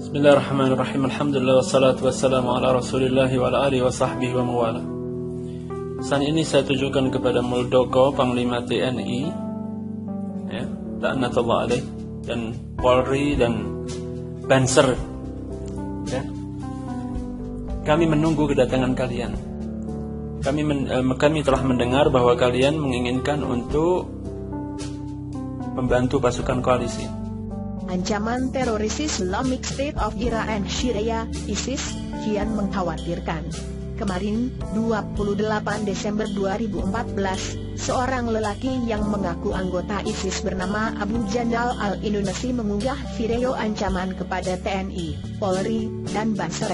Bismillahirrahmanirrahim. Alhamdulillah wassalatu wassalamu ala Rasulillah wa ala alihi wa sahbihi wa mawala. Pesan ini saya tujukan kepada Muldoko, Panglima TNI, ya, La'natullah alaih, dan Polri dan Banser. Ya. Kami menunggu kedatangan kalian. Kami telah mendengar bahwa kalian menginginkan untuk membantu pasukan koalisi. Ancaman teroris Islamic State of Iran Syria, ISIS, kian mengkhawatirkan. Kemarin, 28 Desember 2014, seorang lelaki yang mengaku anggota ISIS bernama Abu Jandal Al-Indonesia mengunggah video ancaman kepada TNI, Polri, dan Banser.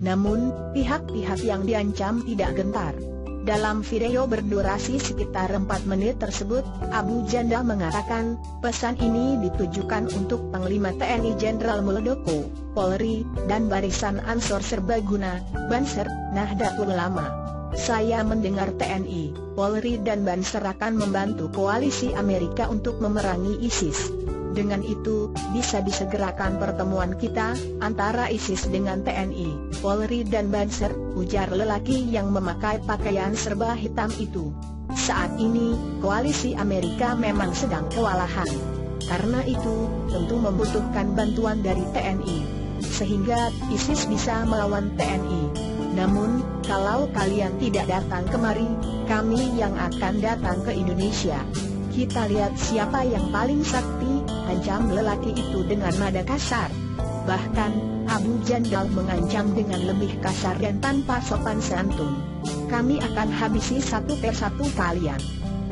Namun, pihak-pihak yang diancam tidak gentar. Dalam video berdurasi sekitar 4 menit tersebut, Abu Jandal mengatakan, pesan ini ditujukan untuk Panglima TNI Jenderal Muldoko, Polri, dan Barisan Ansor Serbaguna, Banser, Nahdlatul Ulama. Saya mendengar TNI, Polri dan Banser akan membantu koalisi Amerika untuk memerangi ISIS. Dengan itu, bisa disegerakan pertemuan kita, antara ISIS dengan TNI, Polri dan Banser, ujar lelaki yang memakai pakaian serba hitam itu. Saat ini, koalisi Amerika memang sedang kewalahan. Karena itu, tentu membutuhkan bantuan dari TNI, sehingga ISIS bisa melawan TNI. Namun, kalau kalian tidak datang kemari, kami yang akan datang ke Indonesia. Kita lihat siapa yang paling sakti, ancam lelaki itu dengan nada kasar. Bahkan, Abu Jandal mengancam dengan lebih kasar dan tanpa sopan santun. Kami akan habisi satu persatu kalian.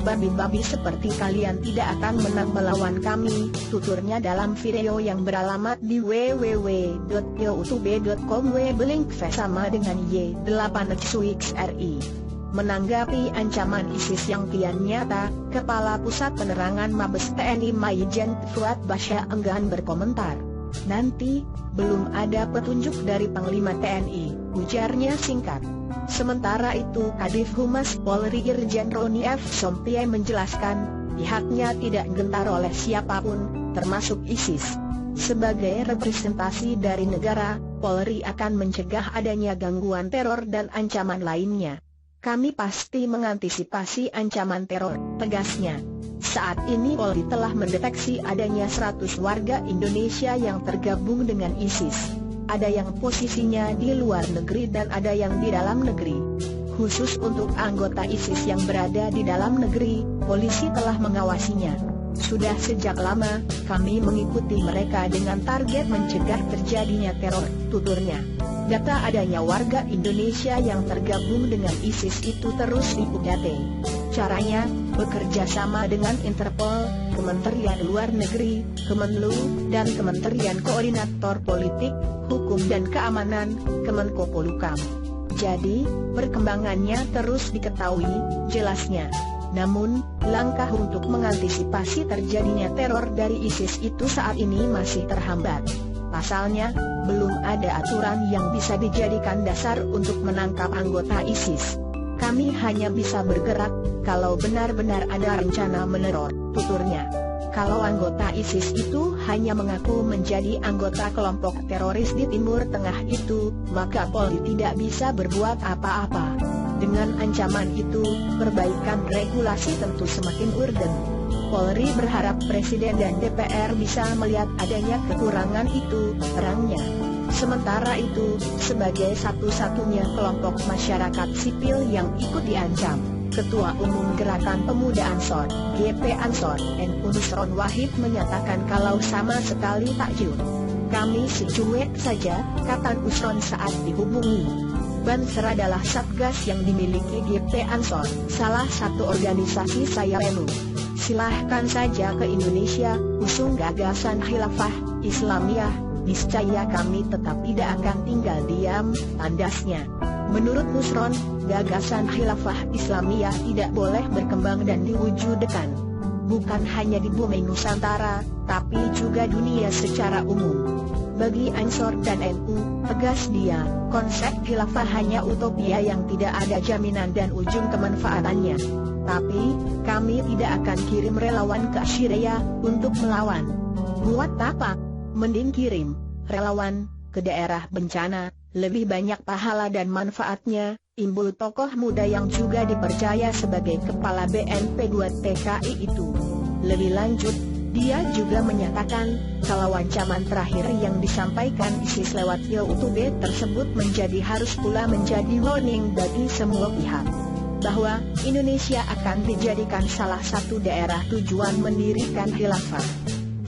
Babi-babi seperti kalian tidak akan menang melawan kami, tuturnya dalam video yang beralamat di www.youtube.com/link sama dengan Y8XUXRI. Menanggapi ancaman ISIS yang kian nyata, Kepala Pusat Penerangan Mabes TNI Maijen Fuad Basya enggan berkomentar. Nanti, belum ada petunjuk dari Panglima TNI, ujarnya singkat. Sementara itu Kadif Humas Polri Irjen Roni F. Sompie menjelaskan, pihaknya tidak gentar oleh siapapun, termasuk ISIS. Sebagai representasi dari negara, Polri akan mencegah adanya gangguan teror dan ancaman lainnya. Kami pasti mengantisipasi ancaman teror, tegasnya. Saat ini Polri telah mendeteksi adanya 100 warga Indonesia yang tergabung dengan ISIS. Ada yang posisinya di luar negeri dan ada yang di dalam negeri. Khusus untuk anggota ISIS yang berada di dalam negeri, polisi telah mengawasinya. Sudah sejak lama, kami mengikuti mereka dengan target mencegah terjadinya teror, tuturnya. Data adanya warga Indonesia yang tergabung dengan ISIS itu terus diupdate. Caranya, bekerja sama dengan Interpol, Kementerian Luar Negeri, Kemenlu, dan Kementerian Koordinator Politik, Hukum dan Keamanan, Kemenko Polhukam. Jadi, perkembangannya terus diketahui, jelasnya. Namun, langkah untuk mengantisipasi terjadinya teror dari ISIS itu saat ini masih terhambat. Pasalnya, belum ada aturan yang bisa dijadikan dasar untuk menangkap anggota ISIS. Kami hanya bisa bergerak, kalau benar-benar ada rencana meneror, tuturnya. Kalau anggota ISIS itu hanya mengaku menjadi anggota kelompok teroris di Timur Tengah itu, maka Polri tidak bisa berbuat apa-apa. Dengan ancaman itu, perbaikan regulasi tentu semakin urgen. Polri berharap Presiden dan DPR bisa melihat adanya kekurangan itu, terangnya. Sementara itu, sebagai satu-satunya kelompok masyarakat sipil yang ikut diancam, Ketua Umum Gerakan Pemuda Ansor, GP Ansor, NU Nusron Wahid menyatakan kalau sama sekali takjub. Kami secuek saja, kata Nusron saat dihubungi. Banser adalah satgas yang dimiliki GP Ansor, salah satu organisasi saya NU. Silahkan saja ke Indonesia, usung gagasan khilafah Islamiyah, niscaya kami tetap tidak akan tinggal diam, tandasnya. Menurut Nusron, gagasan khilafah Islamiyah tidak boleh berkembang dan diwujudkan. Bukan hanya di bumi Nusantara, tapi juga dunia secara umum. Bagi Ansor dan NU, tegas dia, konsep khilafah hanya utopia yang tidak ada jaminan dan ujung kemanfaatannya. Tapi, kami tidak akan kirim relawan ke Syria untuk melawan. Buat apa? Mending kirim relawan, ke daerah bencana, lebih banyak pahala dan manfaatnya, imbul tokoh muda yang juga dipercaya sebagai kepala BNP 2 TKI itu. Lebih lanjut, dia juga menyatakan, kalau ancaman terakhir yang disampaikan ISIS lewat YouTube tersebut harus pula menjadi warning bagi semua pihak, bahwa Indonesia akan dijadikan salah satu daerah tujuan mendirikan khilafah.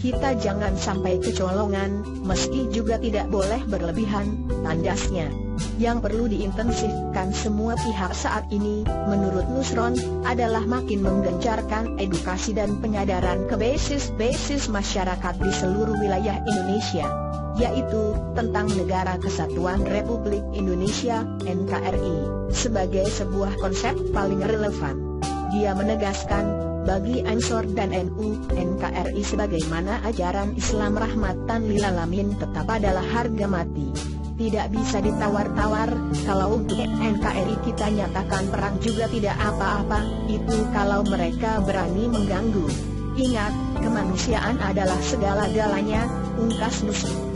Kita jangan sampai kecolongan, meski juga tidak boleh berlebihan, tandasnya. Yang perlu diintensifkan semua pihak saat ini, menurut Nusron, adalah makin menggencarkan edukasi dan penyadaran ke basis masyarakat di seluruh wilayah Indonesia, yaitu tentang Negara Kesatuan Republik Indonesia, NKRI, sebagai sebuah konsep paling relevan. Dia menegaskan, bagi Ansor dan NU, NKRI sebagaimana ajaran Islam rahmatan lil alamin tetap adalah harga mati. Tidak bisa ditawar-tawar. Kalau untuk NKRI kita nyatakan perang juga tidak apa-apa, itu kalau mereka berani mengganggu. Ingat, kemanusiaan adalah segala-galanya, ungkas Nusron.